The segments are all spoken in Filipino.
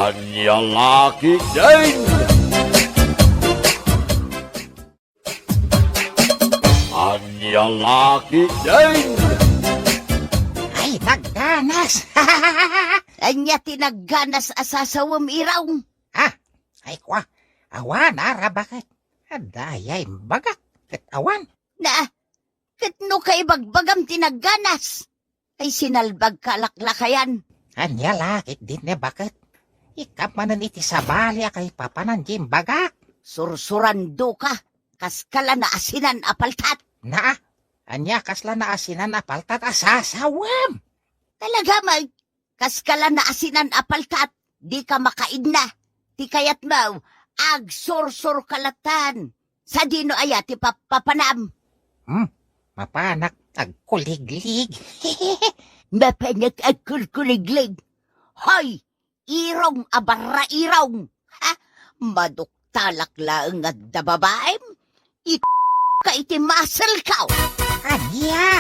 Anyang laki din! Anyang laki din! Ay, nagganas! Anya tinagganas asasawam iraw. Ha? Ay, kwa. Awan, ara, bakit? Adayay, bagak. Awan. Na, katno kay bagbagam tinagganas. Ay sinalbag kalaklakayan. Anya lakit din ne, bakit? Ikamanan iti sabali kay papanan jim bagak. Sursurando ka. Kaskala na asinan apaltat. Na, anya kasla na asinan apaltat asasawam. Talaga mag, kaskala na asinan apaltat. Di ka makaid na. Ti kayat mo, ag sursur kalatan. Sa dino aya ti papanam. Mapanak agkuliglig. Mapanak ag kulkuliglig. Hoy, irong abarra irong. Ha? Maduktalak laeng at dababaem. Ka iti muscle kaw. Anya?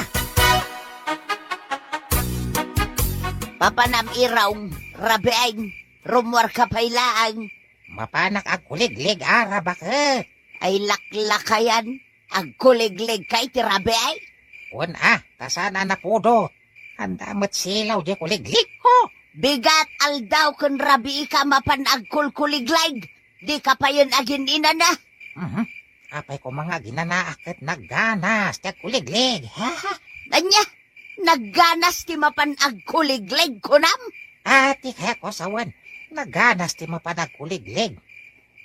Papanam irong, rabeeng, rumwar kapailaang. Mapanak agkuliglig, ara, bakit? Ay laklakayan, agkuliglig kay ti rabeeng. Kun tasana na pudo. Andamot silaw di kuliglig ko. Bigat aldaw kun rabi ka mapan agkulkuliglig. Di ka pa yun agin ina na. Apay ko mga ginanaakit nagganas ti kuliglig. Anya, nagganas ti mapan agkuliglig kunam. Ati kaya ko sawan. Nagganas ti mapanag kuliglig.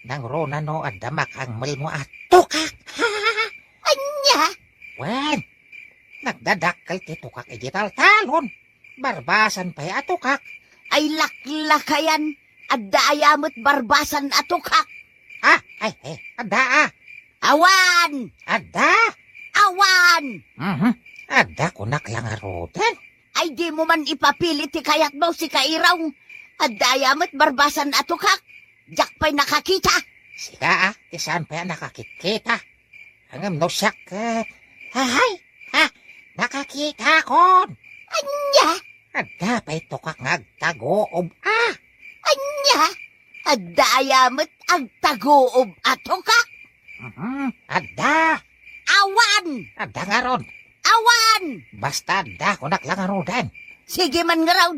Nang rona no at damak ang malmo at tukak. Anya, Wen, nagdadakkel ti tukak igital talon. Barbasan pa'y atukak. ay laklakayan, adda ayamot barbasan atukak. Ay, ada. Awan! Ada. Awan! Ada ko naklangaroten. Ay di mo man ipapilit ti kayat mo si kairaw. Adda ayamot barbasan atukak. Diyak pa'y nakakita. Sika ti saan pa'y nakakikita. Hangam no siyak. Nakakita kon. Anya, Ada pa'y tukak ngagtagoob. anya, adda ayamot agtagoob atukak. Ada. Awan! Ada nga ron. Awan! Basta ada ko naklangaroten. Sige man nga raw.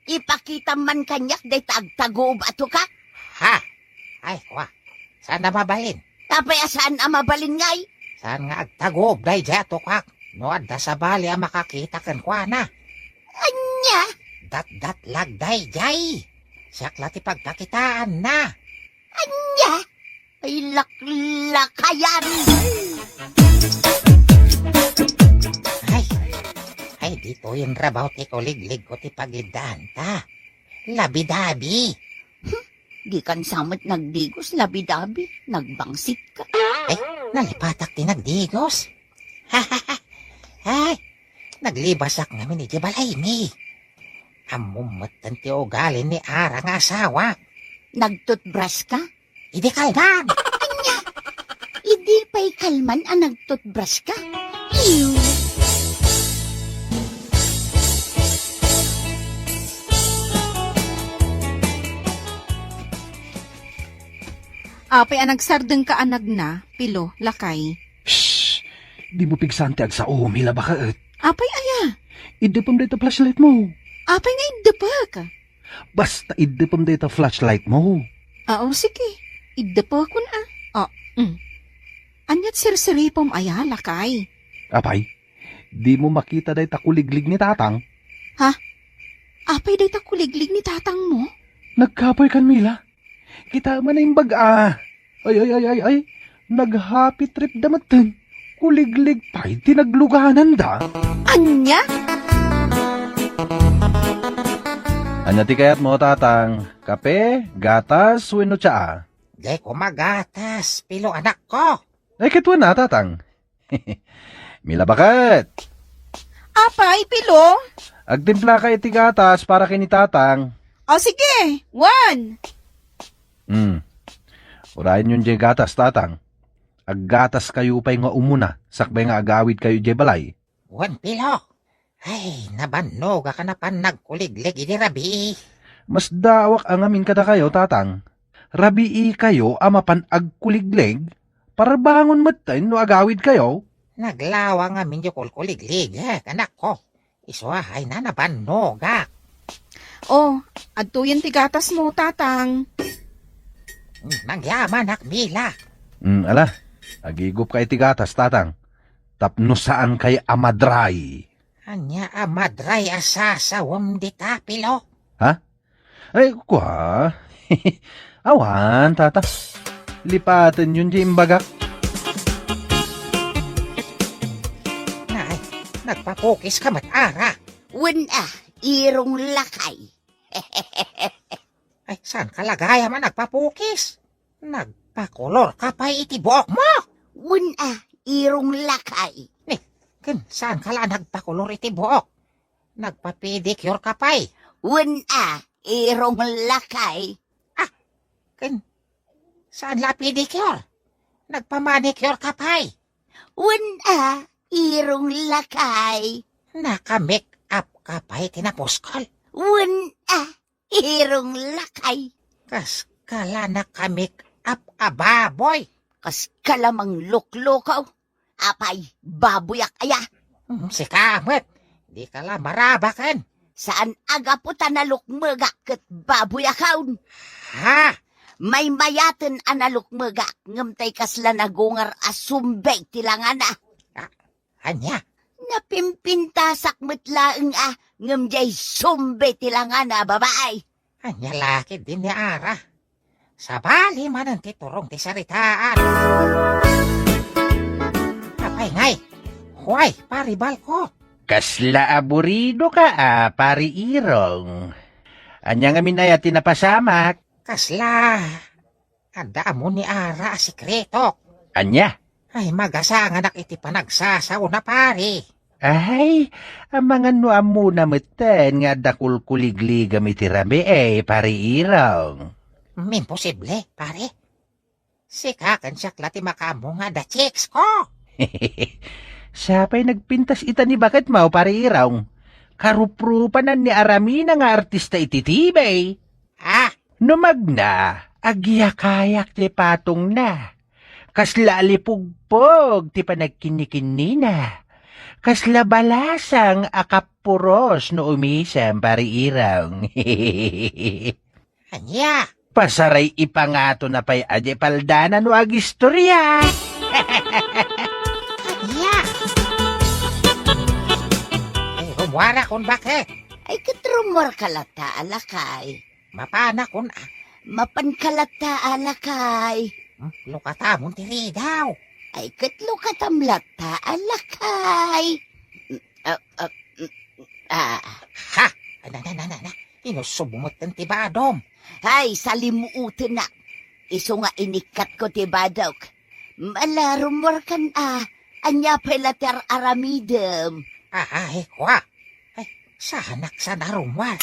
Ipakita man kanyak day tagtagoob atukak. Ay, kwa. Saan na mabalin? Tapay asaan ang mabalin ngay? Saan nga agtagoob day dya tukak? No, ada sa bali ang makakita kan kwa na. Anya, Dat lagday jay. Siyak lati pagkakitaan na. anya, ay laklakayan. Ay, dito yung rabaw ti kuliglig ko ti pagidaan ta. Labi-dabi. Di kan samot nagdigos, labi-dabi, nagbangsit ka. Ay, nalipatak ti nagdigos. Ay, naglibasak namin ni Jibalay mi. Amumatan ti ugali ni Ara nga asawa. Nagtutbrush ka? Idi kalman. Hindi pa'y kalman ang nagtutbrush ka? Ew! Apay anagsardeng ka anag na, pilo, lakay. Shhh! Di mo pigsante ag sa hila baka et. Apay aya, Idepam dito flashlight mo. apay nga iddepak. Basta idepam dito flashlight mo. Sige, iddepak ko na. Anyat sirsiripom aya, lakay. Apay, di mo makita day takuliglig ni tatang. Apay day takuliglig ni tatang mo? Nagkapoy kan Mila. Kita man na yung baga. Ay. Nag-happy trip damatan. Kuliglig pa'y tinagluganan da. Anya? Anya ti kayat mo tatang? Kape, gatas, wino tsaa. Di ko magatas, pilo anak ko. Ay kitwa na tatang. Mila bakat. Apay, pilo? Agtimpla ka iti gatas para kini tatang. Sige, 1. Urayan yung jay gatas, tatang. Aggatas kayo pa'y nga umuna, sakbay nga agawid kayo jay balay. Wan pilo. Ay, nabannog ka na pan nagkuliglig ini rabi. Mas dawak ang amin kada kayo, tatang. Rabii kayo amapan agkuliglig, para bangon matin no agawid kayo. Naglawa nga minyo kulkuliglig, anak ko. Isuahay na nabanogak. Oh, adto yan ti gatas mo, tatang. Nagyaman akmila. Ala, agigup kay tigatas, tatang. Tapno saan kay amadray. Anya amadray asasawam di tapilo. Ay, kwa. Awan, tata. Lipatan yun di imbagak. Nay, nagpapukis ka mat-ara. Wala, irong lakay. Ay, saan kalagaya man nagpapukis? Nagpakolor ka pa itibok mo. Wala, irong lakay. Ken, saan kala nagpakolor itibok? Nagpapedicure ka pa. Wala, irong lakay. Ken, saan la pedicure? Nagpamanicure ka pa. Wala, irong lakay. Naka-make up ka pa tinaposkal. Wala, irong lakay. Kas kala naka-make up ababoy. Kas kalamang luklukaw. Apay, babuyak aya. Si Kamet, di ka la marabakan. Saan aga po tanalukmagak kat babuyakawn. Ha? May mayaten analukmagak ngamtay kasla nagungar asumbay tilangana. Anya? Napimpintasak metlaeng ngamjay sumbay tilangana babaay. Anya laki din ni Ara. Sabali man ang titurong ti saritaan. Kapay ngay, huway, paribal ko. Kasla aburido ka, pari irong. Anya nga minaya tinapasamak. Kasla, ada mo ni Ara sikreto. Anya? Ay magasangan nak iti panagsasaw na pari. Ay, ang mga nuam muna meten nga dakulkuligli gamit tirami pari irong. Imposible, pare. Sikakan siya klati makamo nga da chicks ko. Sapay nagpintas ita ni bakit mau pari irong. Karuprupanan ni Aramina nga artista ititibay. Numagna, agyakayak ti patong na. Kasla alipugpog ti panagkinikini na. Kasla balasang akapuros no umisam pari irong. Anya? Pasaray ipangato na pa'y adi paldana no agistorya. Anya? Ay, rumwara kon bakit? Ay katrumor kalata alakay. Mapana kon Mapankalata alakay. Lukata mong tiri daw. Ay katlo katamlata alakay. Ha? Na. Inusubumot ng tibadom. Ay, salimuutin na. Iso nga inikat ko tibadok. Malarumor kan anya pelater aramidem. Ay, kwa. Ay, sanak sa narumwar.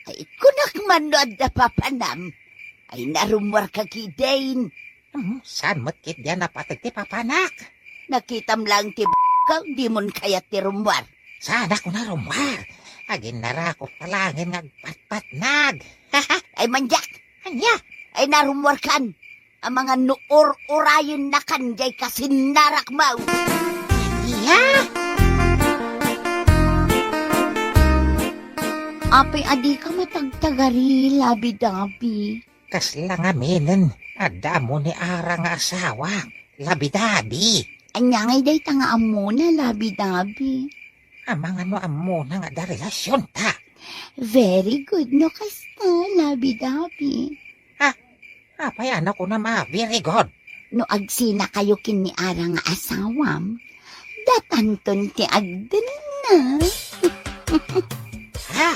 Ay, kunak manod na papanam. Ay, narumor ka kidain. Saan mo't kit diyan napatag ti papanak? Nakitam lang ti ka, di mon kaya ti rumwar. Sana ko narumwar. Agin narakot talangin ngagpatpatnag. Ay, manjak. Anya? Ay, narumwar kan. Ang mga nuor-urayon na kanjay kasi narak mau. Iya? Apay adi ka matagtagari, labi-dabi. Kasla nga minen. Ada mo ni Ara nga asawa. Labi-dabi. Anya ngay day tanga amo na, labi-dabi. Amang ano amo na nga da relasyon ta. Very good no kasta, labi-dabi. Apay anak ko na very good. No agsina kayo kin ni Ara nga asawam, datanton ti agden na. Ha?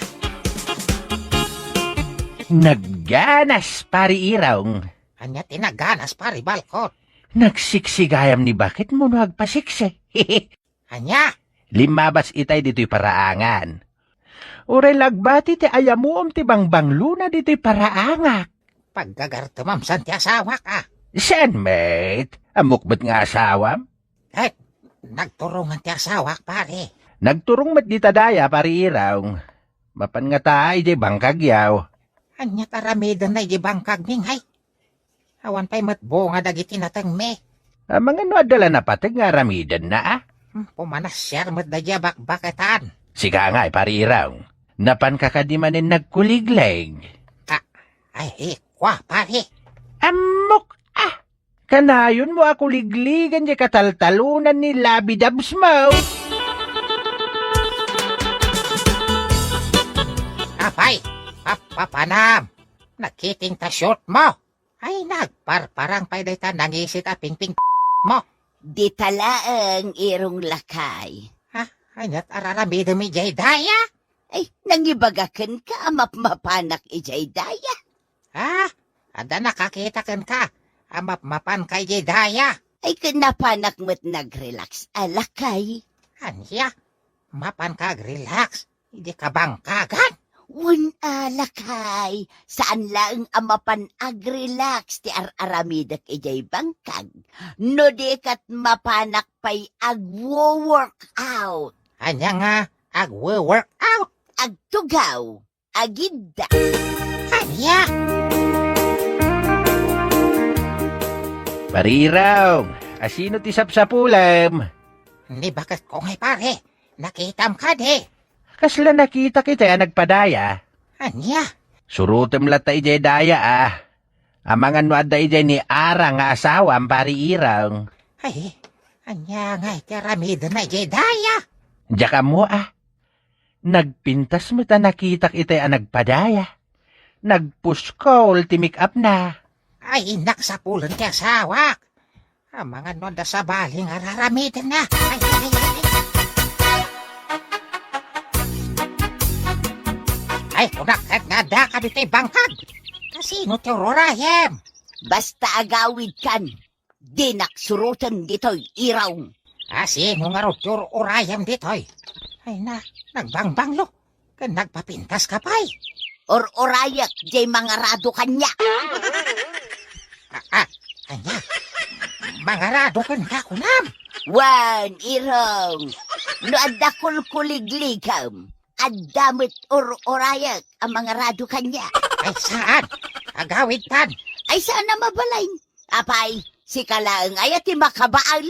Nagganas pari irong. Anya tinaganas pari balkot. Nagsiksigayam ni bakit mo no agpasikse. Anya? Limabas itay dito'y paraangan. Uray lagbati ti ayamuom ti bangbang luna dito'y paraangak. Paggagartumam san ti asawa ka. Saan, mate? Amukbat nga asawam? Kahit nagturungan ti asawa pare. Nagturong mat di tadaya pari irong. Mapan nga taay di bangkag yaw. Anya taramida na ibangkag ning hay. Awan pa'y matbo nga dagiti natang me. Mga no adala na patag nga aramidan na ah. Pumanas siya matdadya bakbakatan. Sika nga pariraw. Napan kakadimanin nagkuligleg. Ay, kwa pare. Amok ah! Kanayon mo ako ligligan di kataltalunan ni Labi Dabs mo. Apay, papanam. Nakiting ta short mo. Ay, nagparparang pa'y dayta nangisit a pingping mo. Di talaang irong lakay. Anyat araramida mi jay daya. Ay, nangibagakan ka, mapmapanak ijay daya. Ada nakakita kan ka. Amap-mapan kay jay daya. Ay, kanapanak mo't nag-relax, alakay. Anya, mapan kag relax. Hindi ka bangkagan. Wan alakay, saan lang amapan ag-relax ti ar-aramidak ijay bangkag. No di kat mapanak pa'y ag-work-out. Anya nga, ag-work out. Agtugaw, agidda. Anya, Pariraw, asino ti sapsapulam? ni bakat ko ngay pare. Nakitam ka di. Kasla nakita kita nagpadaya. Anya, Surutem lata ijay daya ah. Amangan no adda ijay ni Ara nga asawa ang pariraw. ay, anya nga itiramida na jay daya. Diyaka mo ah. Nagpintas mo ta nakita kita nagpadaya. Nagpuskol ti make up na. Ay, naksapulan ti asawak. Mga noda sa baling araramida na. Ay, kunakat nga da ka dito'y bangkag. Kasino ti Rorayem? Basta agawid kan, di naksurutan dito'y iraw. Sino nga ro ti Rorayem dito'y? Ay na, nagbangbanglo. Kan nagpapintas ka pa'y. Or orayak, jay mga rado kanya. Anya, mangarado kan ka kunam. Wan, iraw. No adda kulkuligligam. Adamit or orayak ang mga rado kanya. Ay saan? Agawid tan. Ay sana mabalay. Apay, si kalaang ayati makabaal.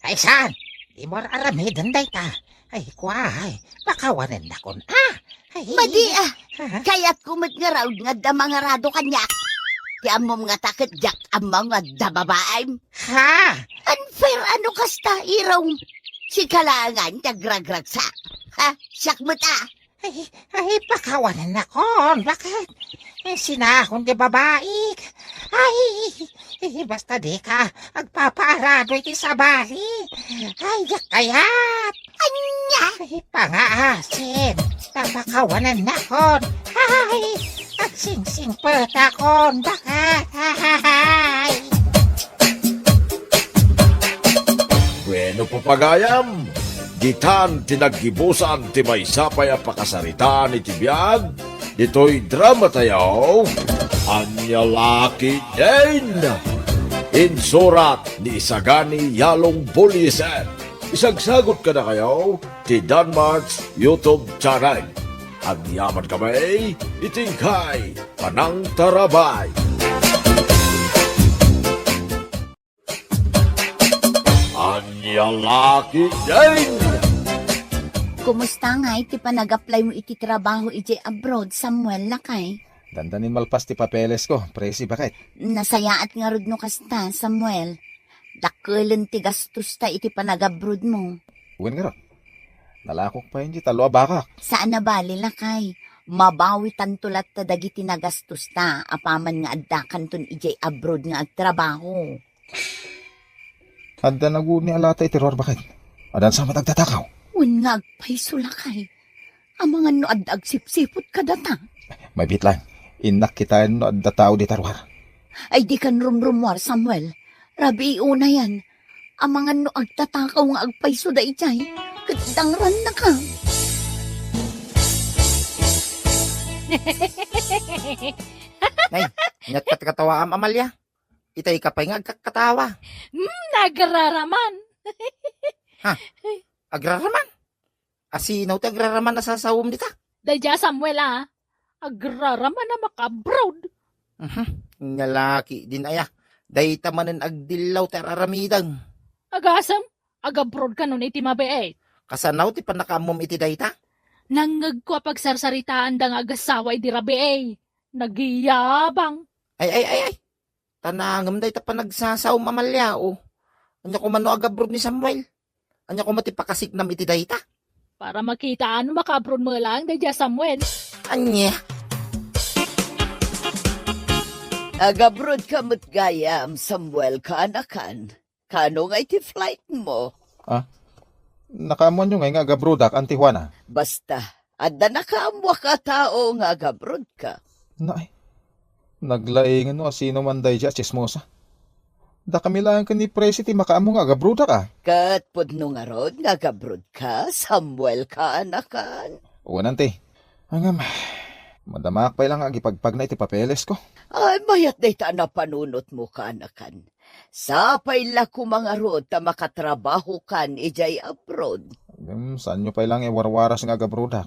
Ay saan? Di mo aramidan day ta. Ay kuay, bakawanan na kon. Ay, Madi Ah, kaya't kumit nga raw nga da mga rado kanya. Ti amom nga takit jak ang mga dababaim. Ha? Unfair ano kasta iraw. Si kalangan tagragrag sa. Siyak mo ta. Ay, bakawanan na kon. Bakit? Sinahon di babaik. Basta di ka. Agpapaarado iti sa bali. Ay, yak kayat. Anya! Ay, pangaasin. Bakawanan na kon. Ay, agsingsing peta kon. Bakit? Ay. Bueno papagayam, gitan tinaggibusan ti may sapay a pakasarita ni tibiyag, dito'y drama tayo, Anya Laki din. Insurat ni Isagani Yalong Bulisan. Isagsagot ka na kayo ti Danmarks YouTube channel. Ang yaman kami, itingkay, panang tarabay. Anya Laki din. Kumusta nga iti panag-apply mo iti trabaho iti abroad, Samuel, lakay? Dandanin malpas ti papeles ko, presi bakit? Nasayaat nga rod no kasta, Samuel. Dakulan ti gastos ta iti panag-abroad mo. Uwan nga ro. Nalakok pa hindi talo baka. Saan na bali, lakay? Mabawi tantulat ta dagiti nagastos ta, apaman nga addakan ton ijay abroad nga agtrabaho. Handa naguni alata iti ror bakit? Adan sa matagtatakaw. Un nga agpaiso, lakay. Amangan no addag sipsipot ka data. May bitlan. Inak kita no adda tao di tarwar. Ay di kan rumrumwar, Samuel. Rabi una yan. Amangan no agtatakaw nga agpaiso da ijay. Katdangran na ka. Nay, nyat kat katawa am Amalia. Itay ka pa nga agkakatawa. Nagraraman. Agraraman. Asinaw ti agraraman na sasawom dita. Dayja Samuel agraraman na maka-abroad. Nga laki din aya. Day tamanan agdilaw ti araramidang. Agasam, agabroad ka nun iti mabeet. Kasanaw ti panakamom iti dayta. Nangag ko pagsarsaritaan da nga agasawa iti rabeet. Nagiyabang. Ay. Tanangam day ta pa nagsasaw mamalya o. Anya ko mano agabrod ni Samuel. Anya ko matipakasiknam iti dayta. Para makita ano maka-abroad mo lang, Dayja Samuel. Anya. Agabrod ka mo't gayam, Samuel, kaanakan. Kano nga iti flight mo? Nakaamon nyo nga agabrodak ang Tijuana. Basta, adda nakaamwa ka tao nga agabrod ka. Naay, naglaingan no asino man dayja chismosa. Da kami lang ka ni Presi ti makaamo nga agabrodak Kat pudno nga rod nga agabrod ka, Samuel, kaanakan. O nanti, hangam, madamak pa lang agipagpag na iti papeles ko. Ay, mayat day ta na panunot mo, kaanakan. Sapay la ko mga rod ta makatrabaho kan ijay abroad. Saan nyo pa lang warwaras nga agabrodak?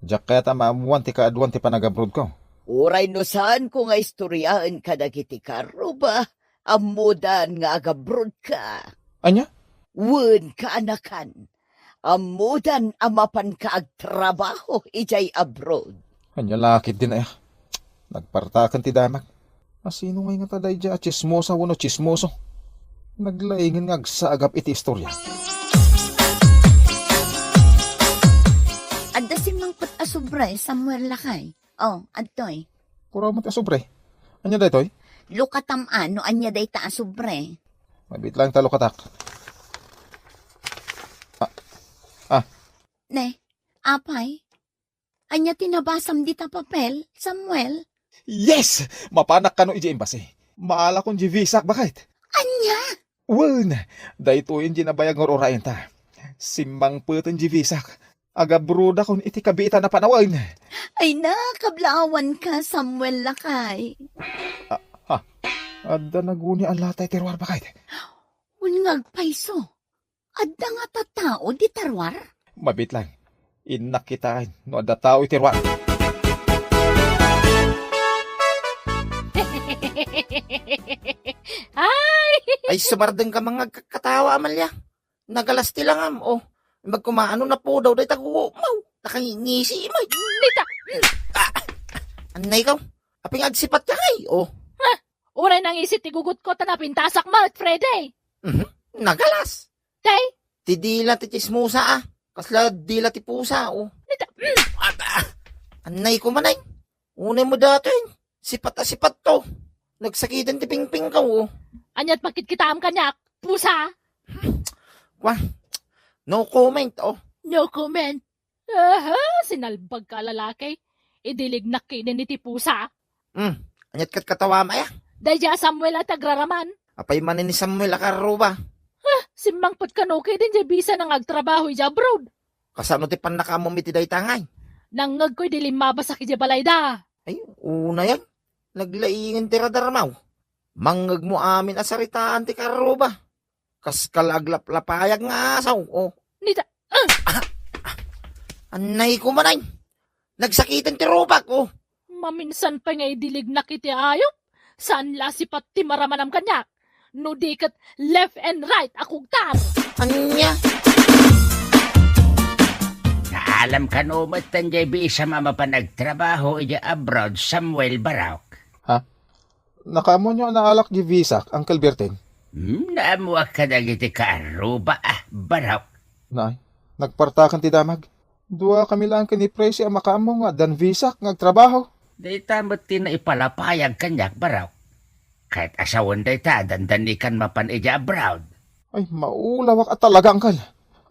Diyak kaya ta maamuan ti kaaduan ti panagabrod ko. Uray no saan ko nga istoryaan ka dagiti karo ba? Amudan nga agabrod ka. Anya? Wen kaanakan. Amudan amapan ka agtrabaho ijay abroad. Anya lakit din ay. Nagpartakan ti damag. Asino ngay nga taday dya chismosa wano chismoso. Naglaingin nga agsaagap iti istorya. Adda si mangput asubre, Samuel lakay. Oh, adtoy. Kuraw mo ti asobre. Anya daytoy? Lukatam ano, anya day ta asubre. Mabit lang talo katak. Ne, apay. Anya tinabasam di ta papel, Samuel. Yes! Mapanak ka no iji embasi. Maala kong jivisak bakit? Anya? Wen! Daytoy yung ginabayag ng orayan ta. Simbang putin jivisak. Agabruda kung iti kabita na panawan. Ay na, kablawan ka, Samuel lakay. Adda naguni ang latay terwar bakit? Unngag paiso. Adda nga tatao di tarwar. Mabit lang. Inak kitain no adda tao iterwar. Ay sumardeng ka mga katawa Amalya. Nagalasti lang am. O, magkumaano na po daw day tago. Mau, nakangingisi mo. Nita, Anay ka. Aping agsipat ka ay. O, uray nang isip ti gugut ko tanapintasak mo at Frede. nagalas. Tay, Ti dila ti chismosa Kasla dila ti pusa o. nita, Anay ko manay. Unay mo dato yun. Sipat to. Nagsakitan ti pingping ka o. anyat makitkitam kanyak, pusa. No comment o. No comment. Sinalbag ka lalaki. Idilig na kinin iti pusa. Anyat kat katawa maya. Dayja Samuel at agraraman. Apay manin ni Samuel akaruba. Simmangpot kanuki din di bisa nang agtrabaho ija abroad. Kasano ti pannakamom iti daytangay. Nangag ko'y dilim mabasak ija balayda. Ay, una yan. Naglaingin ti radaramaw. Mangag mo amin asaritaan ti karuba. Kas kalaglap-lapayag nga asaw. O, Nita, anay ko manay. Nagsakitan ti rubak. O, maminsan pa nga idilig na kiti ayop. Saan lasipat ti maramanam kanyak? No di kat left and right akong tar. anya. Naalam ka no matan jay bisa mamapanagtrabaho ija abroad, Samuel Barauk. Nakamo nyo naalak jivisak, Uncle Berting. Naamuak ka na giti kaaruba, Barauk. Nay, nagpartakan ti damag. Dua kami lang ka ni Presi ang makamo nga dan visak ngagtrabaho. Day tamot na ipalapayag kanyak, Barauk. Kahit asawan day ta, dandanikan mapan ija abroad. Ay, maulawak at talaga, Uncle.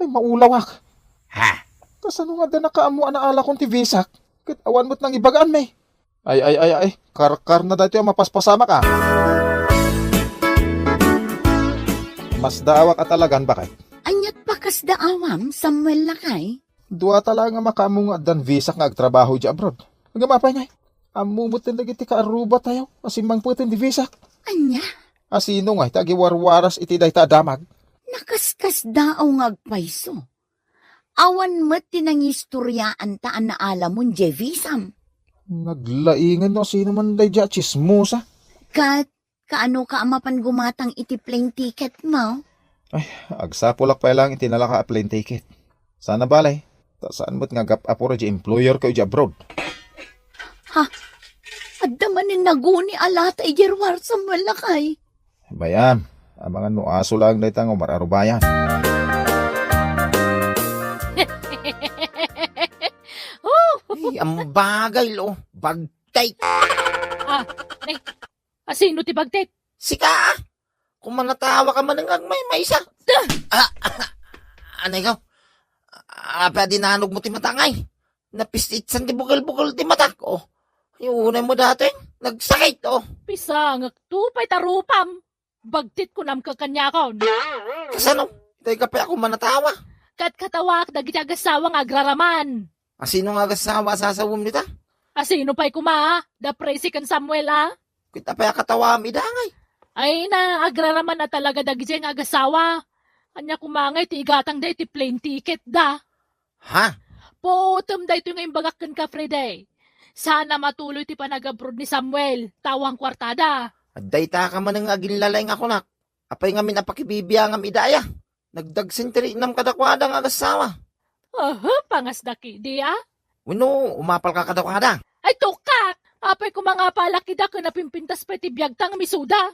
Ay, maulawak. Ha? Kasano nga da nakaamu na ala kong ti visak? Kit awan mo't nang ibagaan may. Ay, karkar na dati ang mapaspasama ka. Mas daawak at talagan bakit? Anyat pakas daawam, Samuel lakay. Dua talaga makamu nga dan visak nga agtrabaho di abroad. Nagamapay ngay. Amumot na lagi ti kaaruba tayo. Asimbang putin di visak. Anya, Asino nga tagi warwaras iti day ta damag. nakaskas daaw ngagpaiso. Awan met tinang istoryaan taan na alam mo, Jevisam. Naglaingan no sino man day dya chismosa. Kat, kaano ka amapan gumatang iti plane ticket mo? Agsapulak pa lang itinala ka a plane ticket. Sana balay. Ta saan mo't nga gap-apura di employer ko di abroad. Adda manin naguni alata ijerwar sa malakay. Bayam, abangan mo aso lang day tang umararubayan. Ay, ang bagay lo. Bagtay. Asino ti bagtit? Sika! Kung manatawa ka man ng may isa. Ano ikaw? Pwede nanog mo ti matangay. Napistitsan ti bugal-bugal ti matak. Yung unay mo dati, nagsakit. Pisang, tupay tarupam. Bagtit ko nam kakanya ko. Kasano? Ito'y kape ako manatawa. Kat katawak dagiti agasawang agraraman. Sino nga kasawa sasawom nita? Asino pa'y kuma, da presi kan Samuel Kita pa katawa mi dangay. Ay na, agraraman na talaga dagiti nga agasawa. Anya kumangay ti igatang da iti plane ticket da. Ha? Potom da ito nga imbagak kan ka Friday. Sana matuloy ti panag-abroad ni Samuel, tawang kwartada. Aday ta ka man ng aginlalay nga kunak. Apay nga minapakibibiyang ang idaya. Nagdagsintiri nam kadakwada nga agasawa. Pangasdaki, di Wino, umapal ka kadakwada. Ay tukak! Apay ko mga palakida ka napimpintas pa ti biyagtang misuda.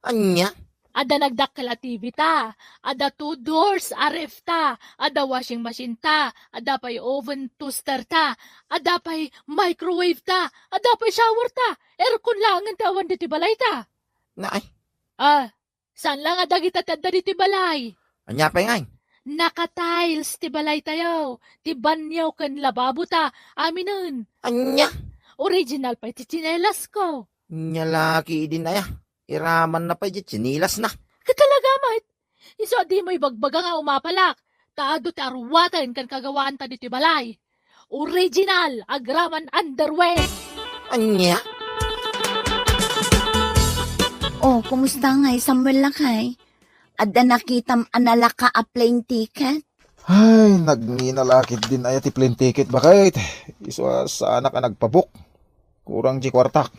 Anya? Ada nagdakkel TV ta, ada 2 doors RF ta, ada washing machine ta, ada pa'y oven toaster ta, ada pa'y microwave ta, ada pa'y shower ta, aircon lang ang tawan diti balay ta. Na ay, Saan lang ada kita tadda diti balay? anya pa ngay. Naka-tiles ti balay tayo, ti banyaw kan lababo ta, aminun. Anya? Original pa ti tsinelas ko. Anya laki din aya. Iraman na pa di chinilas na. Katalaga, mate. Iso di mo ibagbaga nga umapalak. Taado ti arwatan kan kagawaan ta diti balay. Original, agraman underwear. Anya? Kumusta nga Samuel lakay? Adda nakitam analaka a plane ticket? Ay, nagninalakit din ay ti plane ticket bakit? Iso sa anak ka nagpabok. Kurang di kwartak.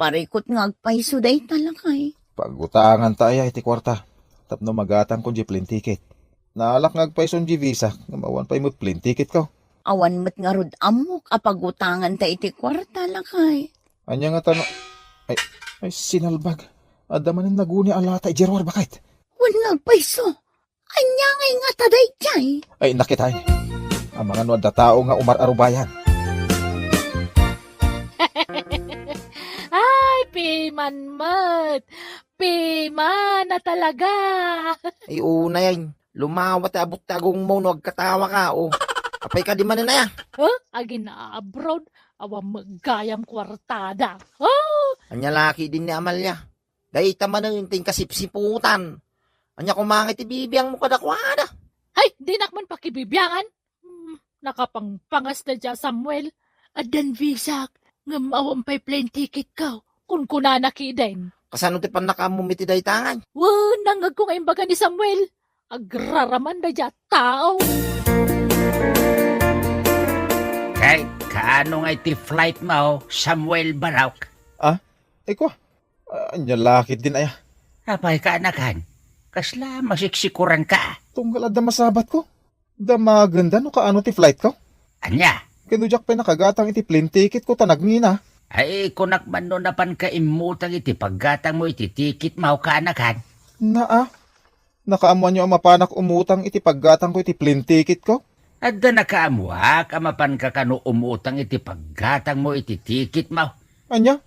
Parikot nga agpaiso day talakay. Pagutangan tayo iti kwarta. Tapno magatang ko di plane ticket. Naalak nga agpaison di visa. Ngamawan pa imot plane ticket ko. Awan met nga rod amok apagutangan ta iti kwarta lakay. Anya nga tanong. Ay, sinalbag. Adamanin naguni alata ijerwar bakit? Wala agpaiso. Anya ngay nga taday jay. Ay, nakitay. Ang mga nuwad tao nga umar-arubayan. Ay, piman mat. Piman na talaga. Ay una yan. Lumawat abot tagong mo no agkatawa ka. Apay ka di man na ya. Agin na abroad. Awa maggayam kwartada. Anya laki din ni Amalia. Dahil tama na yung ting kasipsiputan. Anya kumangit ibibiyang mo kadakwada. Ay, di nakman pakibibiyangan. Nakapangpangas na dyan, Samuel. Adan visak. Ngamawang pa'y plane ticket ka. Kung kunanaki din. Kasano ti pan nakamumiti day tangan. Nangag ko nga imbaga ni Samuel. Agraraman na dyan tao. Kay, kaano nga iti flight mo, Samuel Barak? Eko, anya lakit din aya. Apay ka anakan. Kasla masiksikuran ka. Tunggal adda masabat ko. Da maganda no kaano ti flight ko. Anya? Kinujak pa nakagatang iti plane ticket ko tanagmina. Ay, kunakman no napan ka imutang iti paggatang mo iti ticket mo ka anakan. Nakaamuan nyo ang mapanak umutang iti paggatang ko iti plane ticket ko. Adda nakaamuak, amapan ka kano umutang iti paggatang mo iti ticket mo. Anya?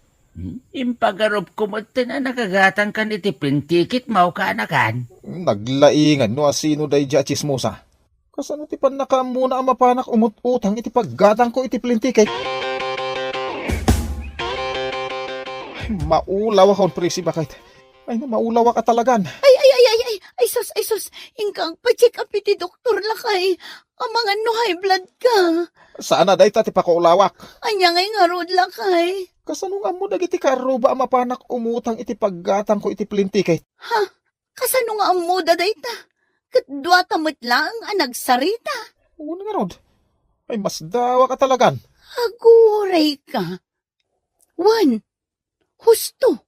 Impagarob ko mo na nakagatang ka iti plane ticket mo ka anakan. Naglaingan no asino day dya chismosa. Kasano ti pan nakaamuna ang mapanak umutang iti paggatang ko iti plane ticket. Ay, maulawa ka presi bakit? Ay, maulawa ka talagan. Ay sus, ingkang pa-check up iti doktor lakay. Ang mga no high blood ka. Sana day tati pakulawak. Anya ngay nga rod lakay. Kasano nga mo dagiti karuba ang mapanak umutang iti paggatang ko iti plane ticket. Kasano nga ang muda day ta? Kadwa tamot lang ang nagsarita. Una nga rod. Ay, mas dawa ka talagan. Aguray ka. Wan, husto.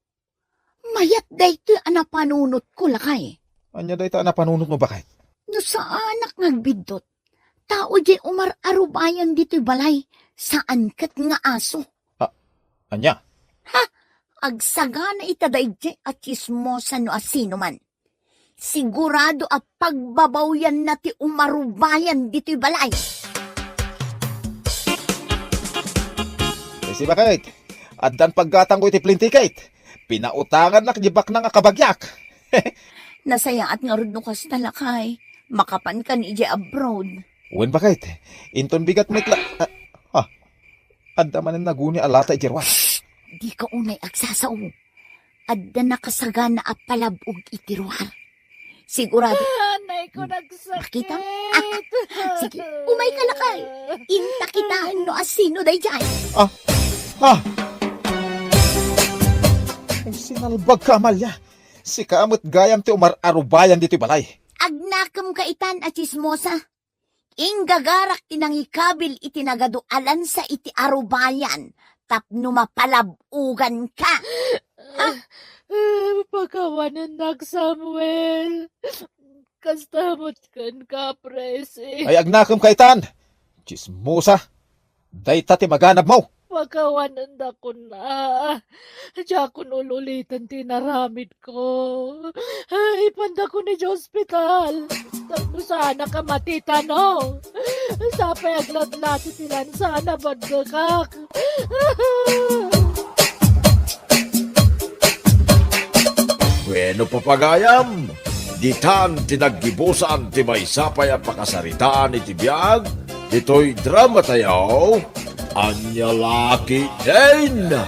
Mayat dayto ang napanunot ko lakay. Anya day ta na panunot mo bakit? No sa anak nagbidot. Tao di umar arubayan dito'y balay. Saan kat nga aso? Anya? Agsagana itaday di at chismosa no asino man. Sigurado at pagbabawyan na ti umarubayan dito'y balay. Si bakit? At dan paggatang ko iti plintikate. Pinautangan na kajibak na nga kabagyak. Nasaya at nga rod no kas talakay. Makapan ka ni abroad. Uwan bakit? Inton bigat mitla... Adda man ang naguni alata ijirwa. Di ka unay agsasaw. Adda nakasagana at palabog itiruar. Sigurado. Anay ko nagsakit. Nakita? Sige, umay ka lakay. Inta kita no asino day dyan. Ay, sinalbag ka, Amalia. Si kaamot gayam ti umar arubayan dito'y balay. Agnakam kaitan at chismosa. Inggagarak tinangikabil itinagadualan sa iti arubayan. Tapno mapalabugan ka. Pagkawanan nak Samuel. Kastamot kan ka, presi. Ay, agnakam kaitan. Chismosa. Dayta ti maganab mo. Pagkawanan na ko na. Diya ko nululitan tinaramid ko. Ay, panda ko ni hospital. Tapos sana ka matita, no? Sapay aglat-lati tilan sana badgakak. Bueno papagayam, ditan tinaggibusan ti may sapay at pakasaritaan iti biyag, ito'y drama tayo, Anya Laki Jane.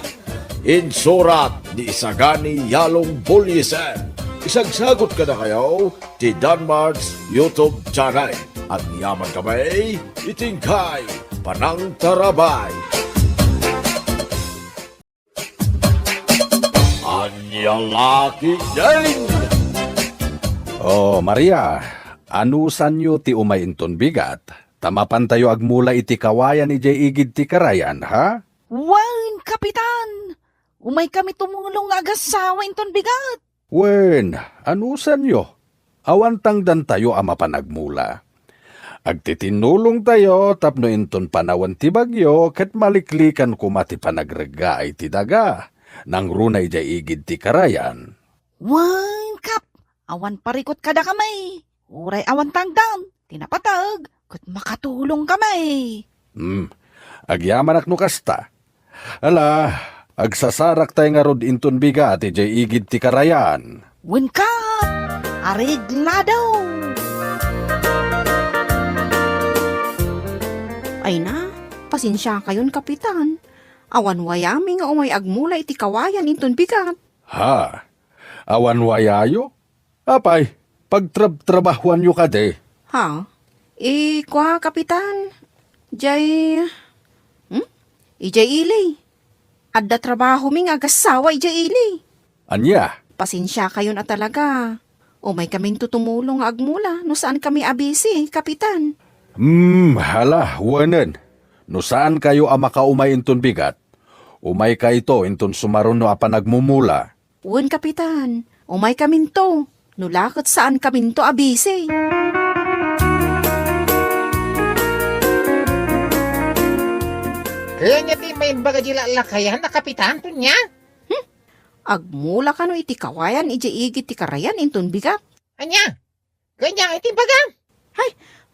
Insurat ni Isagani Yalong Bulyesen. Isagsagot ka na kayo ti Danmarks YouTube channel. At yaman kamay, itingkay, panang tarabay. Anya Laki Jane. Oh, Maria, anusan nyo ti umainton bigat? Tamapan tayo agmula iti kawayan ijay igid ti karayan, ha? Wan, kapitan! Umay kami tumulong agasawa inton bigat. Wen, anusan nyo? Awantang dan tayo ama panagmula. Agtitinulong tayo tapno inton panawan ti bagyo ket maliklikan kumati panagrega ay ti daga. Nang runay jay igid ti karayan. Wan, kap! Awan parikot kada kamay. Uray awan tangdam. Tinapatag. Kat makatulong kamay. Agyaman ak no kasta. Ala, agsasarak tayo nga rod inton bigat jay igid ti karayan. Wan, kap! Arigla daw. Ay na, pasensya kayon, kapitan. Awan wayami nga umay agmula iti kawayan inton bigat. Ha? Awan wayayo? Apay, pagtrabahuan nyo ka de. Ha? Kwa, kapitan. Ijay ilay. Adda trabaho mi nga agasawa ijay ilay. Anya? Pasensya kayo na talaga. Umay kaming tutumulong nga agmula no saan kami abisi, kapitan. Hala, wanan. No saan kayo ama kaumay inton bigat? Umay ka ito inton sumaron no apa nagmumula. Wan, kapitan. Umay kaminto. No lakot saan kaminto abisi. Kaya niya ti may bagajila lakayan na kapitan to niya. Agmula ka no iti kawayan ijay-igit ti karayan inton bigat. Anya, kanya iti baga.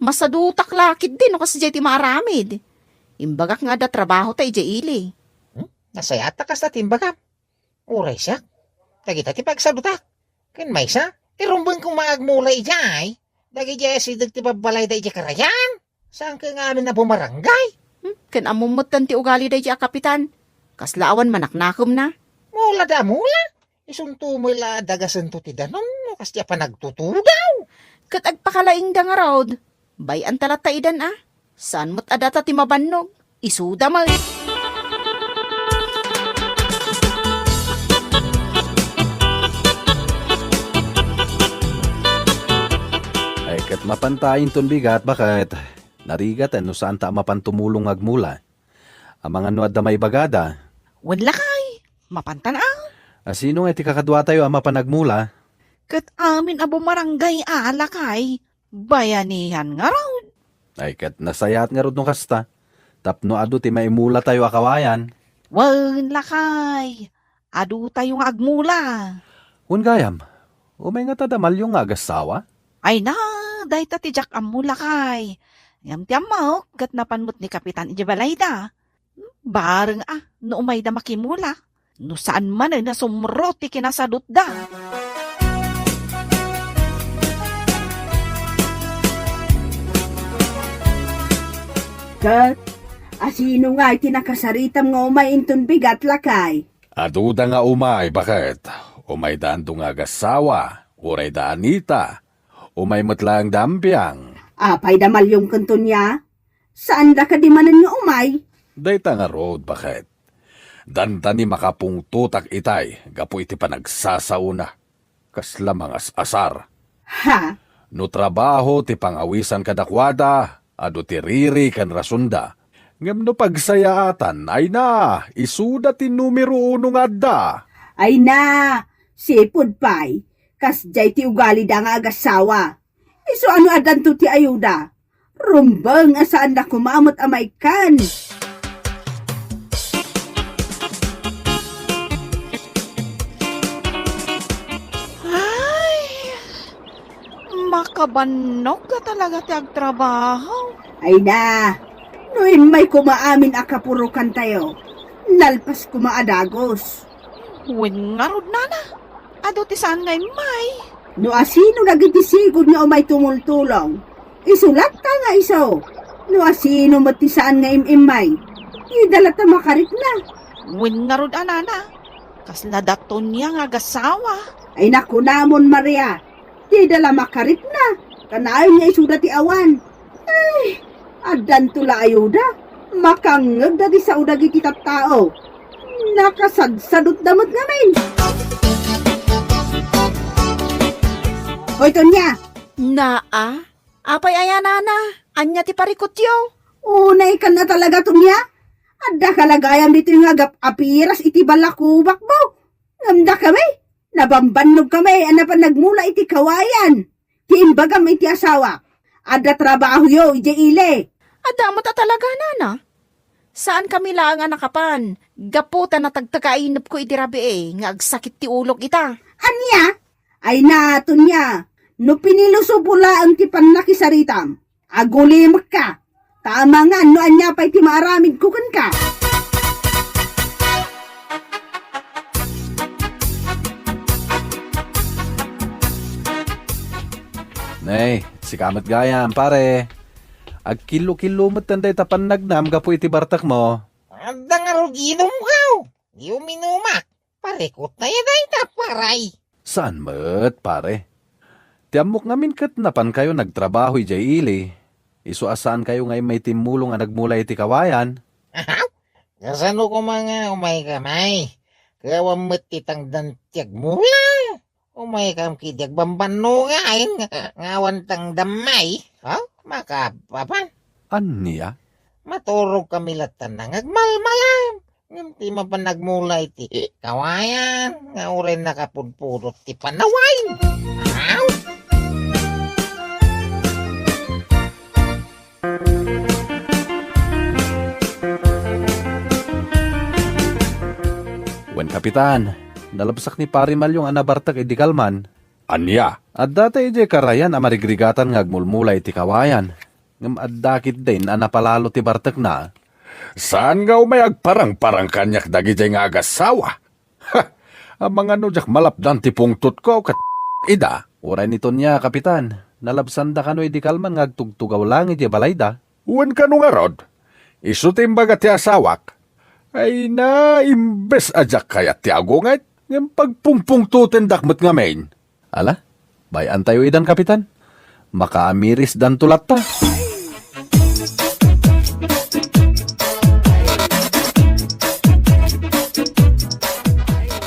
Masadutak lakit din no kasi jay ti maramid. Imbagak nga da trabaho ta ijay ili. Nasayata ka sa timbaga. Uray siya. Tagita ti pagsadutak. Ken may siya. Irumbang kong maagmula ijay. Dagi jay sidag ti babalay da ijay karayan. Saan ka nga amin na bumarangay? Ken amumutan ti ugali da ijay kapitan. Kaslaawan manaknakom na. Mula da mula. Isunto mo ila dagasan to ti danon. No, kasi pa nagtutugaw. Kat agpakalaing da nga raod. Bayan talat taidan Saan mo't adata ti mabannog? Isuda mo. mapantayin ton bigat, bakit? Narigat no saan ta mapantumulong agmula. Ang mga nuad na may bagada. Wan lakay, mapantanang. Sino nga ti kakadwa tayo ang mapanagmula? Kat amin abo marangay lakay. Bayanihan nga raw. Ay kat nasayat nga rod no kasta. Tapno ado ti maimula tayo akawayan. Wan lakay. Adu tayo nga agmula. Gayam, umay nga tadamal yung agasawa? Ay na, dahi ta ti Jack amula kay. Ngam ti amaw, kat napanmot ni Kapitan Ijabalayda. Bareng no umay da makimula. No saan man ay nasumro ti kinasadot da. Kat, asino nga itinakasaritam nga umay inton bigat lakay? Aduda nga umay, bakit? Umay daan nga agasawa, uray da anita, umay matlang dampyang. Apay damal yung kanton niya? Saan da ka di manan nga umay? Dayta nga road, bakit? Danta ni makapungtutak itay, gapo iti panagsasauna. Kasla mga asar. Ha? No trabaho ti pangawisan kadakwada, ado ti riri kan rasunda. Ngam no pagsayaatan, ay na, isuda ti numero 1 nga adda. Ay na, sipod pay. Kas jay ti ugali da nga agasawa. Iso ano adanto ti ayuda? Rumbang asaan na kumamot amay kan. Ay, makabanok ka talaga ti agtrabaho. Ay na, noin may kumaamin akapurukan tayo. Nalpas kumaadagos. Wen nga rod nana. Ado ti saan ngay may. No asino nagitisigod nga umay tumultulong. Isulat ta nga iso. No asino matisaan nga imimay. Idala ta makarit na. Wen nga rod anana. Kasla daton niya nga gasawa. Ay naku namon Maria. Di dala makarit na. Kanayon nga isuda ti awan. Ay, adan tula ayuda. Makangag dati sa udagi kitap tao. Nakasadsadot damot ngamin. Hoy, Tonya! Naa? Apay ayanana. Anya ti parikot yo. Unay ka na talaga, Tonya. Adda kalagayan dito yung agap apiras iti balakubak mo. Ngamda kami. Nabambanog kami. Ano pa nagmula iti kawayan. Tiimbagam iti asawa. Adda trabaho yo, ije ile. Adamot talaga nana. Saan kami lang nga nakapan? Gaputa na tagtakainop ko iti rabi nga agsakit ti ulog ita. Anya? Ay na, Tonya. No piniluso pula ang ti panlakisaritam. Agulimak ka. Tama nga, no anya pa iti maaramid kukan ka. Nay, si kamat gayam, pare. Ag kilo-kilo mo tanday tapan nagnam gapo iti bartak mo. Anda nga rod inom ka. Di uminumak. Parikot na yan ay taparay. Saan met, pare? Tiamok ngamin kat napan kayo nagtrabaho ijay ili. Isu asaan kayo ngay may timulong nga nagmula iti kawayan. Kasano ko mga umay kamay. Kawam matitang dantiag mula. Umay kam kidyag bambano nga ay ngawantang damay. Makapapan. Aniya? Maturog kami latan na ngagmalmalam. Ngam ti mapanagmula iti kawayan. Nga uray nakapudpudot ti panawain. Wen kapitan, nalabsak ni pari malyong anabartak iti kalman. Anya? At data ije karayan amarigregatan ngagmulmula iti kawayan. Ngam addakit din anapalalo ti bartak na. Saan nga umay agparang-parang kanyak dagijay nga agasawa? Ha! Ang mga nujak malapdan ti pungtot ko kat ida. Uray nito niya, kapitan. Nalabsanda kano iti kalman ngagtugtugaw lang iti balayda. Uwan ka nga rod. Isutimbaga ti asawak. Ay na, imbes ajak kaya ti agungay. Ngam pagpungpung tutendak met ngamin. Ala, bayan tayo idan, kapitan. Makaamiris dan tulat ta.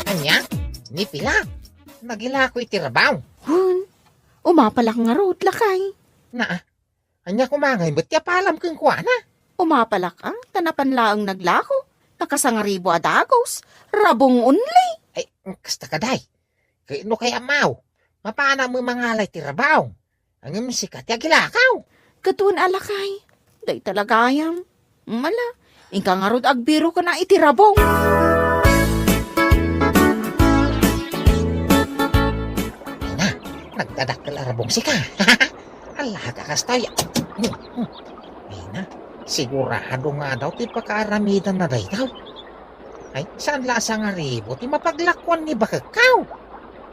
Anya? Ni pila? Nagila ko iti rabaw. Umapalak nga road lakay. Anya kumangay, ba't ya palam kang kwa na? Umapalak ang tanapan laang naglako. Nakasangaribo adagos. Rabong unli. Ay, kasta ka day. Kaya no kaya mau, mapana mo mangalay ti rabaw. Ang sikat ya gilakaw. Katun alakay. Day talagayam. Mala, ingka nga rod agbiro ka na itirabong. Nagdadakkel arabong sika. Allah ka kastay. Ay na, sigurado nga daw ti pakaaramidan na day daw. Ay, saan lasa nga ribo ti mapaglakwan ni bakakaw?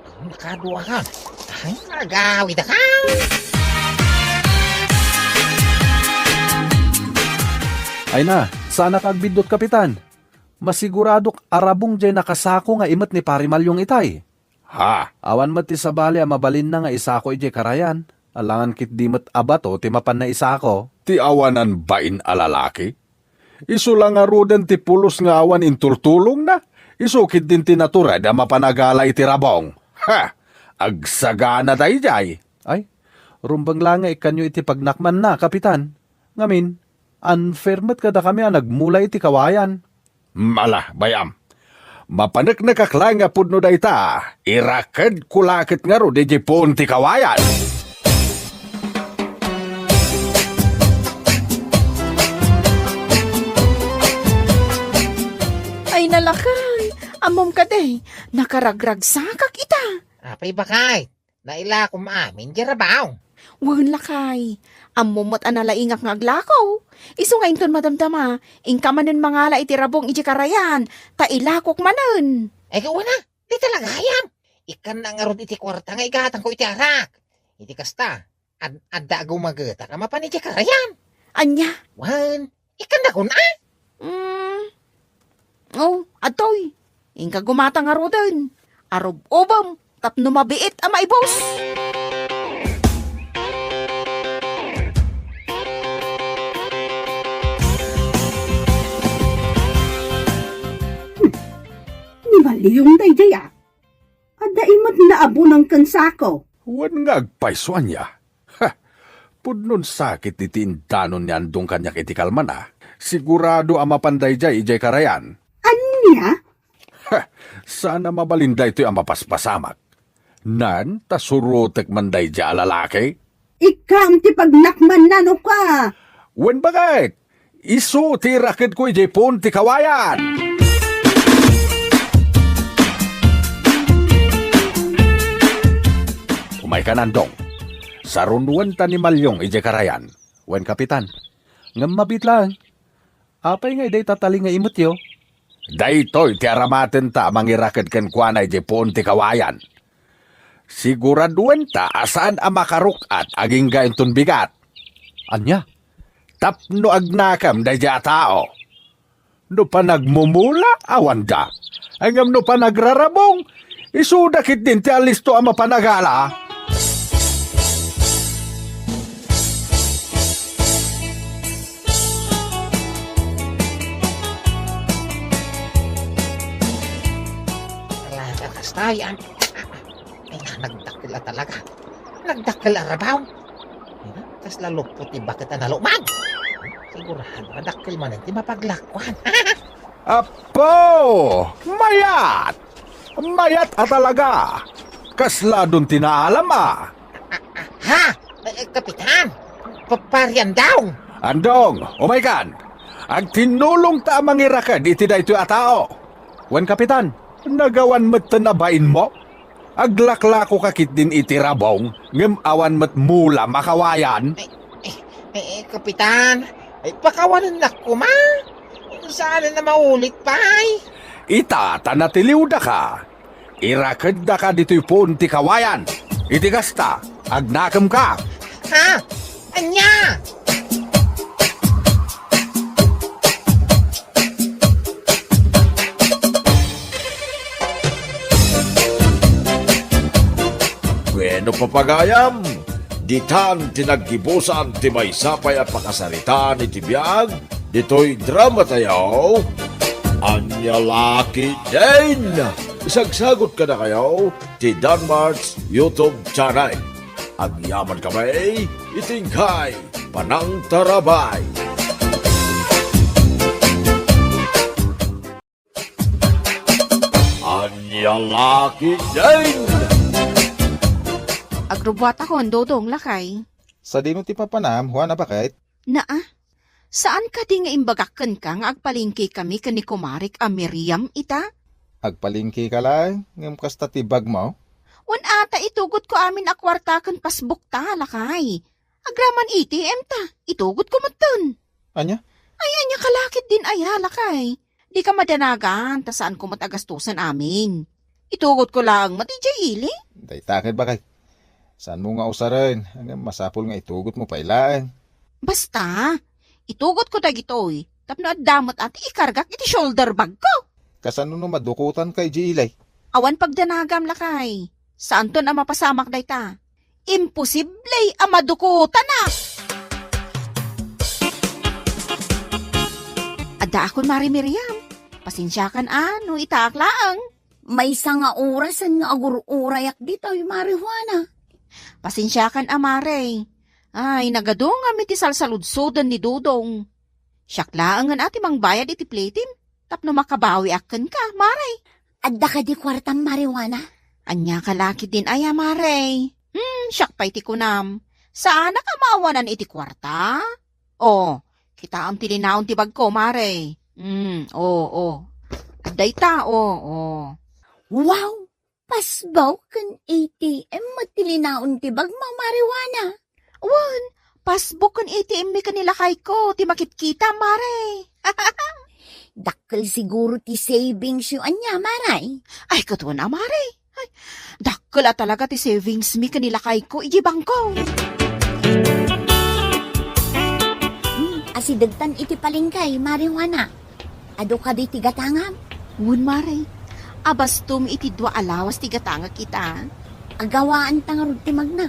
Ay, nakadua ka. Ay, nagawid ka. Ay na, sana kagbidot kapitan. Masiguradok arabong jay nakasako nga imat ni Parimalyong itay. Ha, awan mat ti sabali mabalin na nga isako ije karayan. Alangan kit di mat abato ti mapan na isako. Ti awanan bain alalaki? Isu lang nga rudan ti pulos nga awan intultulong na. Isukit din ti natura da mapanagala iti rabong. Ha, agsagana tayo jay. Ay, rumbang lang nga ikanyo iti pagnakman na, kapitan. Ngamin, unfair mat kada kami nagmula iti kawayan. Mala, bayam. Mapanak na kaklang nga pudno da ita, irakad kulakit nga ro di jipon ti kawayan. Ay nalakay. Amom ka day. Nakaragrag sakak ita. Apay bakay, naila kumamin di rabaw. Wan lakay. Amom mo't analaingak nga aglakaw. Isu nga inton madamdama. Ingka manen mangala itirabong iji karayan. Ta ilakok manen. Ay kawana, di talaga hayam. Ikan na nga ron iti kwarta nga igatang ko iti arak. Iti kasta, adda gumagata ka mapan iti karayan. Anya? Wan, ikan na ko na. Oh, atoy. Ingka gumata nga ro din. Arob obam. Tapno mabiit ang maibos. Ni maliyong day jaya. Ada imot na abo ng kansako. Wan nga agpaisuan niya. Ha, pudnon sakit iti indanon niyan dong kanyak iti kalmana. Sigurado ang mapanday jay ijay karayan. Anya? Ha, sana mabalinday ito'y ang mapaspasamak. Nan, tasurutek manday jay alalaki. Ikam ti pagnakman na no ka. Wan bagay, isu ti rakid ko ijay pon ti kawayan. Umay ka nandong. Sa runduan ta ni Malyong ije karayan. Wen kapitan. Ngam mabit lang. Apay nga iday tatali nga imot yo. Daytoy ti aramaten ta mangirakad ken kuana ije pon ti kawayan. Siguraduan ta asaan ang makarukat aging gainton bigat. Anya? Tapno agnakam dayja tao. No pa nagmumula awan da. Angam no pa nagrarabong. Isudakit din ti alisto ang mapanagala. Ay, ay na, nagdakil talaga. Nagdakil arabaw. Tas lalo puti bakit na nalumag. Sigurado, nadakil man hindi mapaglakwan. Apo! Mayat! Mayat talaga! Kasla dun tinaalam Ha? Kapitan! Paparian daw! Andong, umaikan! Ang tinulong ta mangirakad iti da ito atao. Wan kapitan, nagawan mat tanabain mo? Aglaklako kakit din iti rabong, ngem awan mat mula makawayan. Kapitan, pakawanan na ko ma. Saan na maulit pa Ita, tanatiliw da ka. Irakad da ka dito'y pon ti kawayan. Iti gasta, agnakam ka. Ha? Anya? Bueno papagayam, ditan tinaggibusan ti may sapay at pakasarita ni tibiyag, dito'y drama tayo, Anya Laki Jane. Isagsagot ka na kayo ti Danmarks YouTube channel. Agyaman kami, itingkay, panang tarabay. Anyalaki din! Agrobwat ako ang dodong lakay. Sa dino ti papanam, Juana bakit? Naa, saan ka di nga imbagakan ka nga agpalingki kami ka ni Kumarik a Miriam ita? Agpalingki ka lang, ngam kasta tibag mo. Wan ata itugot ko amin a kwarta kan pasbuk ta lakay. Agraman ATM ta, itugot ko matun. Anya? Ay, anya kalakit din ay lakay. Di ka madanagan, ta saan ko matagastusan amin. Itugot ko lang, matijay ili. Daytakid bakit? Saan mo nga usaran? Hanggang masapol nga itugot mo pa ilaan. Basta, itugot ko dagitoy. Tapno at damot at ikargak iti shoulder bag ko. Kasano no madukutan kay Gilay? Awan pagdanagam lakay. Saan to na mapasamak day ta? Imposible ang madukutan na! Ada akon Mari Miriam. Pasensya kan ano, itaak laang. May isa nga orasan nga agur-urayak dito yung marihuana. Pasensya kan amare. Ay, nagadong kami ti salsaludsodan ni Dudong. Siyak laang nga ati mang bayad iti platim. Tapno makabawi akan ka, Mare. Adda ka di kwartang marihuana? Anya kalaki din ay Mare. Siyak pa iti kunam. Saan ka maawanan iti kwarta? Oh, kita ang tilinaon ti bag ko, Mare. Aday ta, Wow! Pasbaw kan ATM matilinaon ti bag mo marihuana. Wan, pasbook kan ATM mi kanila kay ko, ti makitkita, Mare. Dakkel siguro ti savings yung anya, Maray. Ay, katuan na, Mare. Ay, dakkel talaga ti savings mi kanila kay ko, ijibang ko. Asidagtan iti palingkay, marihuana. Ado ka di tigatangam? Wan, Mare. Abastum iti dua alawas tigatanga kita. Agawaan tangarod ti magna.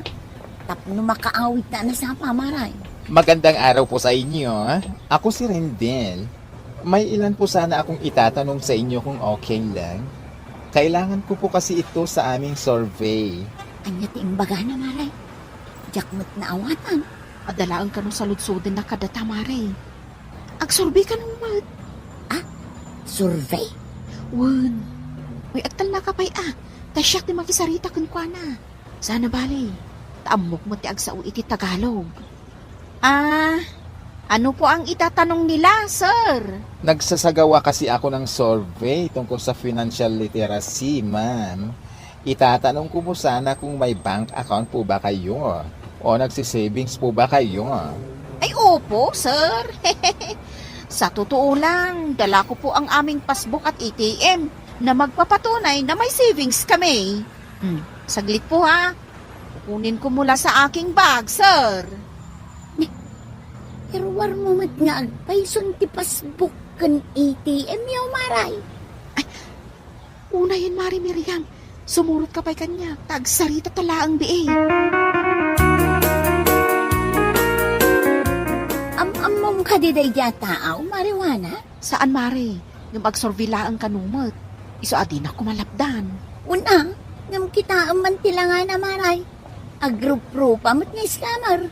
Tapno makaawit na sa pamaray. Magandang araw po sa inyo. Ako si Rendel. May ilan po sana akong itatanong sa inyo kung okay lang. Kailangan ko po kasi ito sa aming survey. Anya ti imbaga na, Maray. Jakmat na awatan. Adalaan ka nung saludsodan na kadata, Mare. Agsurvey ka nung mat. Survey? Wan. Uy, agtal na kapay Tasyak ti makisarita kun kwa na. Sana bali. Taamok mo ti agsao iti Tagalog. Ano po ang itatanong nila, sir? Nagsasagawa kasi ako ng survey tungkol sa financial literacy, ma'am. Itatanong ko po sana kung may bank account po ba kayo o nagsisavings po ba kayo. Ay, opo, sir. Sa totoo lang, dala ko po ang aming passbook at ATM na magpapatunay na may savings kami. Saglit po ha. Kukunin ko mula sa aking bag, sir. Pero war mo mat nga agpayson ti pasbook kan ATM yaw, Maray. Una yun, Mari Miriam. Sumurot ka pa'y kanya. Tagsarita tala ang biay. Amam ka di day tao, marihuana? Saan, Mari? Yung magsurvila ang kanumot. Iso adin ako malapdan. Una, ngam kita man tilangan na, Maray. Agrup-rup amot nga scammer.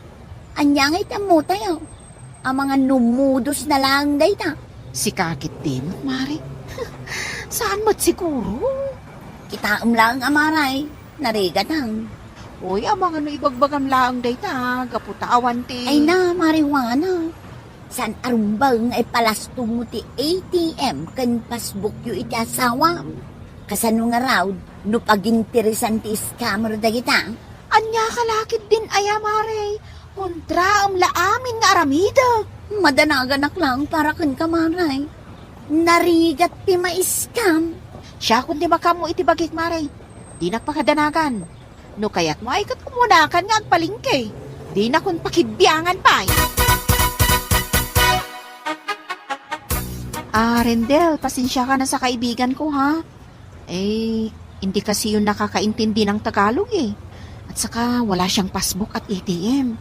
Anya nga itamo tayo. Ang mga numudos na lang day ta. Si kakit din, Mari. Saan mat siguro? Kita lang, Maray. Narigatang. Uy, amang ano ibagbagam lang day ta. Gaputa awanti. Ay na, marihuana. San arumbang ay palastong mo ti ATM kan pasbook yu iti asawa. Kasano nga raw, no pag-interesan ti scammer da kita. Anya kalakit din aya, Mare. Kontra ang laamin nga aramida. Madanaganak lang para kan kamaray. Narigat ti ma-scam. Siya kundi makamo iti bagik, Mare. Di nakpakadanagan. No kayat mo ay katumunakan nga agpalingke. Di na kun pakibyangan pa. Rendel, pasensya ka na sa kaibigan ko, ha? Hindi kasi yun nakakaintindi ng Tagalog, At saka, wala siyang passbook at ATM.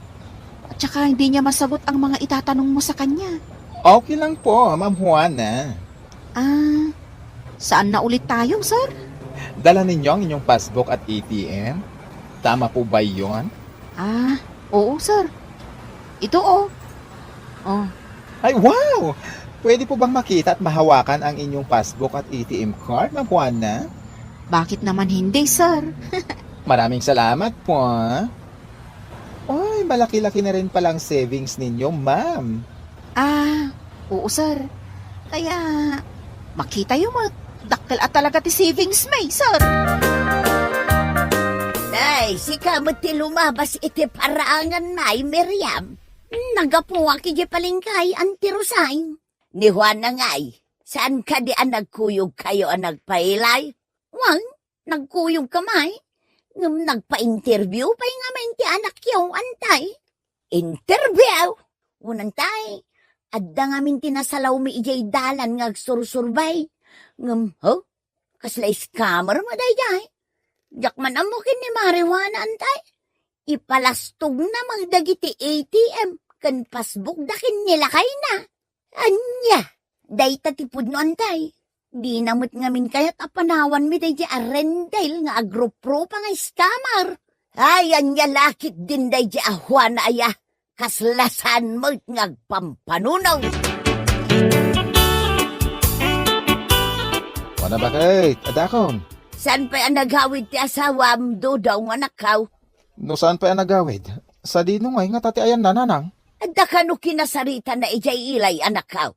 At saka, hindi niya masagot ang mga itatanong mo sa kanya. Okay lang po, Ma'am Juana. Saan na ulit tayo, sir? Dala ninyo ang inyong passbook at ATM? Tama po ba yun? Oo, sir. Ito, oh. Oh, Ay, wow! Pwede po bang makita at mahawakan ang inyong passbook at ATM card, Ma'am Juana? bakit naman hindi, sir? Maraming salamat po. Ay, malaki-laki na rin palang savings ninyo, ma'am. Oo, sir. Kaya, makita yung mga dakkel at talaga ti savings may, sir. Ay, si kamot ti lumabas iti paraangan na Miriam. Nagapuwa ki di palingkay anti Rosain. Ni Juana ngay, saan ka di ang nagkuyog kayo ang nagpailay? Wang, nagkuyog kamay. Ngam nagpa-interview pa nga may ti anak yung antay. Interview? Unantay, adda nga min tinasalaw mi ijay dalan nga agsursurbay. Ngam, kasla scammer mo dayay. Jakman amukin ni Marijuana antay. Ipalastog na magdagiti ATM kan passbook dakin nilakay na. Anya, day tatipod no antay. Di namot ngamin kayat apanawan mi day di arendel nga agropro pa nga scammer. Ay, anya lakit din day di ahwan na aya. Kaslasan mo't ngagpampanunaw. Wala ba kay? Adakon. San pa ang naghawid ti asawam do daw nga nakaw? No saan pa yan nagawid? Sa dino ngay nga tati ayan na nanang. Adda ka no kinasarita na ijay ilay anakaw.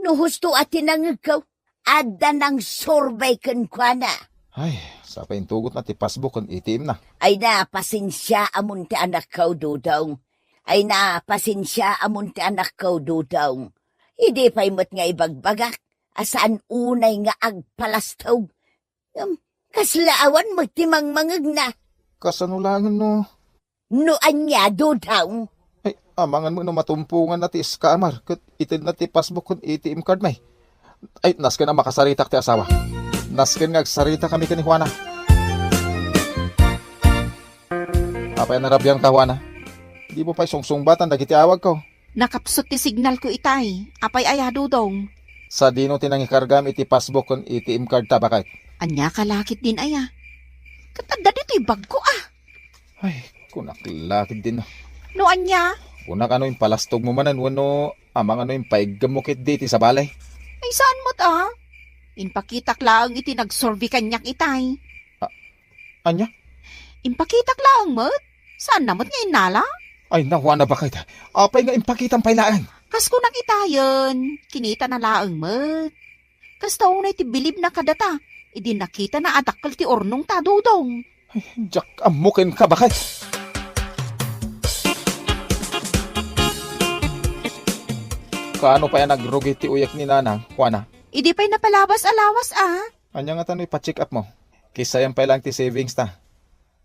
No husto ati nangagaw. Adda nang sorbay kan kwa na. Ay, sa pa yung tugot na ti passbook kung ATM na. Ay na, pasensya amon ti anak kaw dudong. Ay na, pasensya amon ti anak kaw dudong. Hindi pa'y mo't nga ibagbagak. Asaan unay nga agpalastog. Kaslaawan mo ti mangmangag na. Kasanulangan no. No anya dudong. Ay, amangan mo no matumpungan na ti scammer. Kat itin na ti passbook kung ATM card may. Ay, nasken na makasaritak ti asawa. Nasken nga agsarita kami ka ni Juana. Apay narabyan ka, Juana. Di mo pa'y sungsungbatan, dagiti awag ko. Nakapsot ti signal ko itay. Apay aya dudong. Sa dino tinangikargam iti passbook kung ATM card ta bakit? Anya kalakit din aya. Katanda dito yung bag ko Ay, kunak lakid din. No anya? Kunak ano yung palastog mo manan, wano amang ano yung paiggamukit diti sa balay. Ay saan mo't Inpakitak laang iti nagsorbi kanyak itay. Anya? Inpakitak laang mo't? Saan namot nga inala? Ay, nawa na bakit? Apay nga impakitang pailaan. Kas ko nakitayon, kinita na laang mo't. Kas taong na iti bilib na kadata, idi nakita na adakkel ti ornong tadudong. Ay, jak amukin ka bakit? Kaano pa yan nagrugi ti uyak ni nanang, Juana? Idi pa'y napalabas alawas Anya nga tano'y pa-check up mo. Kisa yan pa lang ti savings ta.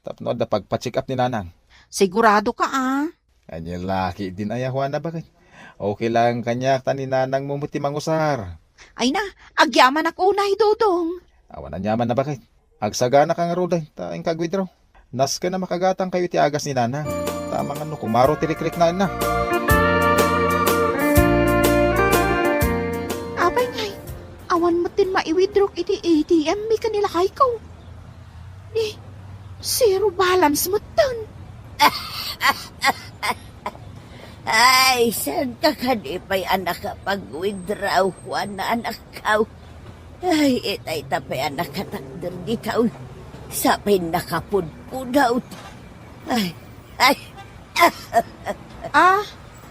Tapno da pagpa-check up ni nanang. Sigurado ka Anya laki din aya, Juana, bakit? Okay lang kanya ta ni nanang mo muti mangusar. Ay na, agyaman ak unay dudong. Awan na nyaman na bakit? Agsagana ka nga roday, taing kagwidro. Nas ka na makagatang kayo ti agas ni nanang. Tamang ano, kumaro tiliklik na. Abay ngay, awan mo din maiwidrok iti ATM mi kanila kay ko. Ni, zero balance mo tan. Ay, saan ka kadipay anak ka pag-withdraw, Juan na anak ka? Ay, itay tapay anak ka takder di ka. Sapin nakapudpudaw. Ay.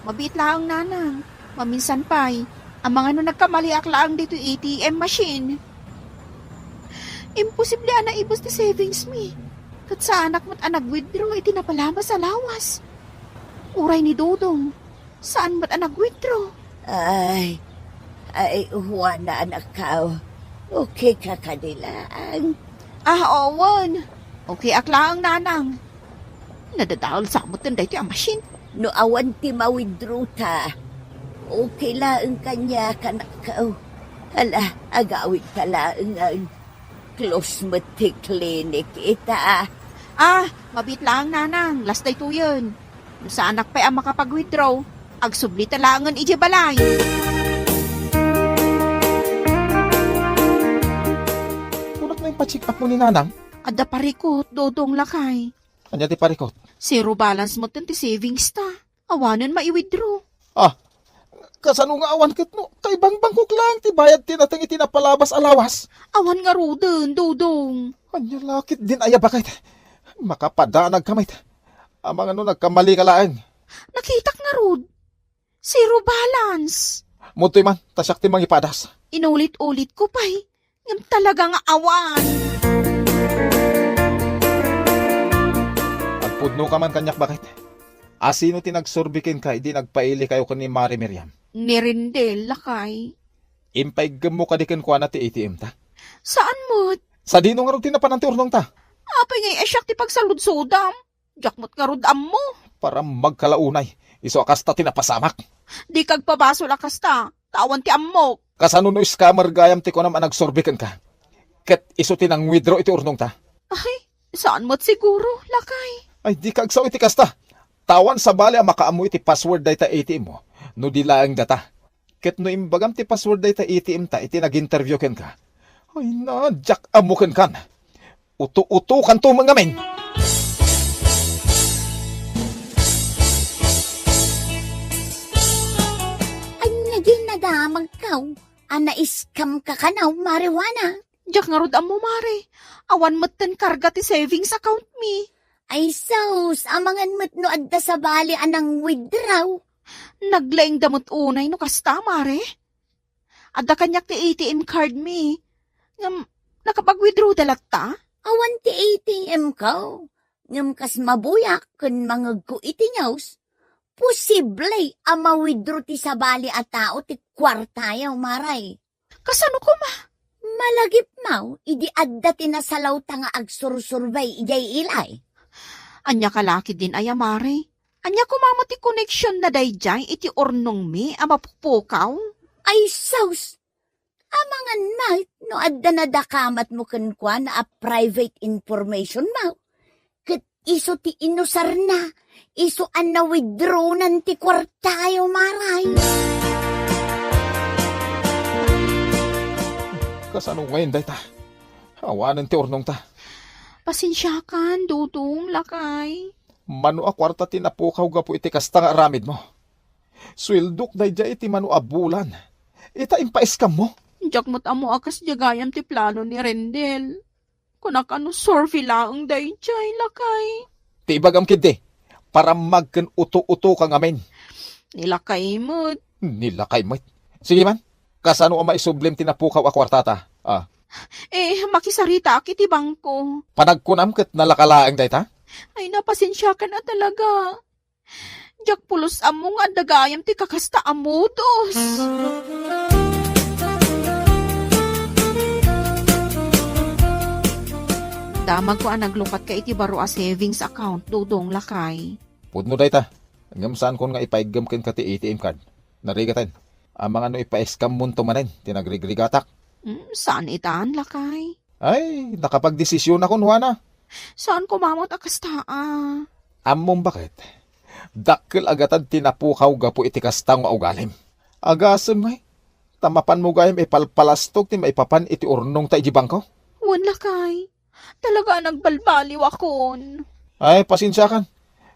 Mabit lang nanang. Maminsan pa'y, ang mga no nagkamaliak lang dito ATM machine. Imposible na ibus ti savings mi. Kat sa anak mo't anag-withdraw, iti napalama sa lawas. Uray ni Dodong, saan mo't anag-withdraw? Ay, Juan na anak ka. Okay ka kanilaan. Owan. Okay akla ang nanang. Nadadahol sa amutin dahito ang machine. No awan ti mawithdraw ta. Okay lang kanya kanak ka. Hala, agawid ka lang ang close mo ti clinic ita. Mabit lang nanang. Last day to yun. No sa anak pa ang makapag-withdraw, agsubli talangan iji balay. Kunak na yung pa-check up mo ni nanang? Adda parikot, Dodong lakay. Anya ti parikot. Zero balance mo ti savings ta. Awanan maiwithdraw. Ah, kasano nga awan ket no? Kay bangbangkok lang ti bayad ti natang itinapalabas alawas. Awan nga roden, dodong. Anya lakit din aya bakit? Makapadanag kamay. Amang ano nagkamali ka laeng. Nakitak nga rod. Zero balance. Mutoy man, tasyak ti mangipadas. Inulit-ulit ko pa'y. Ngam talaga nga awan. Agpudno ka man kanyak bakit? Asino ti nagsurbikin ka, hindi nagpaili kayo kan ni Mari Miriam. Ni Rindel, lakay. Impaigam mo kadikin ko na ti ATM ta. Saan mo't? Sa dino nga rin tinapanan ti urnong ta. Apay ngay asyak ti pagsaludsodam. Jakmot nga rodam mo. Para magkalaunay, iso akas ta tinapasamak. Di kag pabaso lakas ta. Tawan ti ammok. Kasano no scammer gayam ti ko naman nagsurbikin ka. Ket iso tinang withdraw iti urnong ta. Ay, saan mo't siguro, lakay? Ay di kagsaw iti kasta. Tawan sa bali ang makaamoy iti password day ta ATM mo. No di laang data. Ket no imbagam ti password day ta ATM ta iti nag-interview ken ka. Ay na, jak amuken kan. Uto-uto kan to mga men. Ay, naging nadamag ka. Ana-iskam ka kanaw, marijuana. Jak nga rodam mo, Mare. Awan mo't ten karga ti savings account mi. Ay, sus, amangan mo't no adda sa bali anang withdraw. Naglaing damot unay no kasta, Mare. Adda kanyak ti ATM card mi. Ngam, nakapag-withdraw dalat ta? Awan ti ATM ka. Ngam kas mabuyak kun mangag ko iti nyaws. Posible ang ma-withdraw ti sa bali at tao ti kwartayaw, Maray. Kasano ko ma? Malagip maw, idi adda tinasalaw ta nga agsursurbay ijay ilay. Anya kalaki din aya, Mare. Anya kumamo ti connection na dayjay iti ornong mi ama pupukaw. Ay, saus! Amangan malt, no adda na dakamat mo kenkwa na a private information maw. Ket iso ti inusar na, iso an na withdraw nan ti kwartayo, Maray. Kasano ngayon day ta? Awanan ti urnong ta. Pasensyakan, dudong, lakay. Mano a kwarta tinapukaw ga po iti kasta nga aramid mo. Swildok day dya iti mano a bulan. Ita impaiskam mo. Jakmot amo akas jagayam ti plano ni Rendel. Kunak ano sorfi laang dayjay, lakay. Ti ibagam kidi, para magken uto-uto kang amin. Nilakay mo't. Nilakay mo. Sige man, kasano ang maisublim tinapukaw a kwartata? Ah, Makisarita kiti bangko. panagkunam ket nalakalaang day ta? Ay, napasensya ka na talaga. Jak pulos amo nga dagayam ti kakasta amudos. Damag ko ang naglukat ka iti baro a savings account, dudong, lakay. Pudno day ta. Hanggang saan ko nga ipaigam ken ka ti ATM card. Narigatan. Ang mga no ipaiskam munto manen, tinagrigligatak. Saan itaan, lakay? Ay, nakapagdesisyon ako, Juana. Saan kumamot akastaa? Among bakit? Dakkel agatan tinapukaw gapo iti kasta nga ugalim. Agasem may. Tamapan mo gayam ipalpalastok ti maipapan iti urnong ta iji bangko. Wan, lakay. Talaga nagbalbaliw akon. Ay, pasensya kan.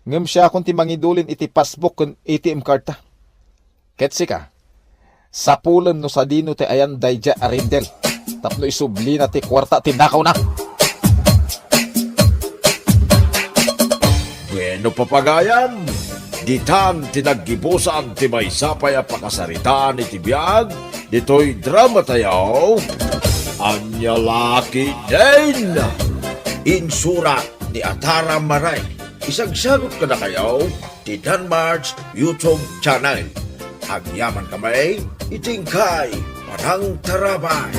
Ngem siya akong ti mangidulin iti passbook kun ATM card ta. Ketsi ka. Sapulan no sa dino ti ayan dayja arindel. Tapno isubli na ti kwarta tinakaw na. Bueno papagayam, ditan tinaggibusan ti may sapay a pakasaritaan iti biyag, dito'y drama tayaw, Anya Laki din! Insura ni Atara Maray, isagsagot ka na kayaw, ti Danmar's YouTube channel. Agyaman kamay, itingkay, parang tarabay.